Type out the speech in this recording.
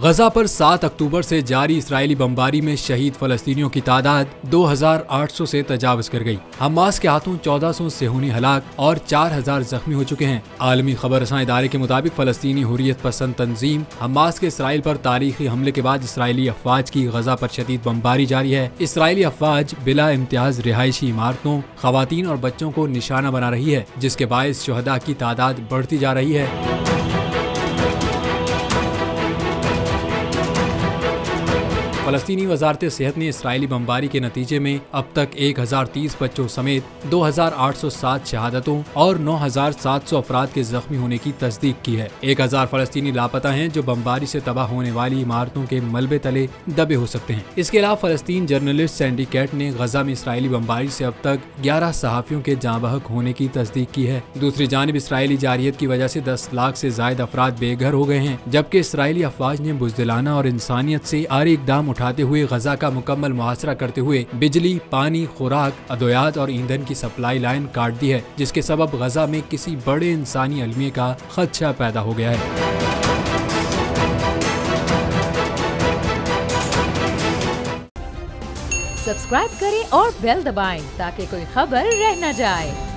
गजा पर 7 अक्टूबर से जारी इस्राएली बमबारी में शहीद फलस्तीनियों की तादाद 2800 से तजावज कर गई। हमास के हाथों 1400 सेहूनी हलाक और 4000 जख्मी हो चुके हैं। आलमी खबरसां इदारे के मुताबिक फलस्तीनी हुर्रियत पसंद तंजीम हमास के इसराइल पर तारीखी हमले के बाद इसराइली अफवाज की गजा पर शदीद बमबारी जारी है। इसराइली अफवाज बिला इम्तियाज रिहायशी इमारतों, खवातीन और बच्चों को निशाना बना रही है, जिसके बायस शुहदा की तादाद बढ़ती जा रही है। फलस्तीनी वजारत सेहत ने इसराइली बमबारी के नतीजे में अब तक 1030 बच्चों समेत 2807 शहादतों और 9700 अफराद के जख्मी होने की तस्दीक की है। 1000 फलस्तीनी लापता हैं जो बमबारी से तबाह होने वाली इमारतों के मलबे तले दबे हो सकते हैं। इसके अलावा फलस्तीन जर्नलिस्ट सिंडिकेट ने गजा में इसराइली बमबारी से अब तक 11 सहाफियों के जाँ बहक होने की तस्दीक की है। दूसरी जानिब इसराइली जारियत की वजह से 10 लाख से ज्यादा अफराद बेघर हो गए हैं, जबकि इसराइली अफवाज ने बुज़दिलाना और इंसानियत से आरी इक़दाम उठाते हुए गजा का मुकम्मल मुहासरा करते हुए बिजली, पानी, खुराक, अद्वियात और ईंधन की सप्लाई लाइन काट दी है, जिसके सबब गजा में किसी बड़े इंसानी अलमिये का खदशा पैदा हो गया है। सब्सक्राइब करें और बेल दबाएं ताकि कोई खबर रह न जाए।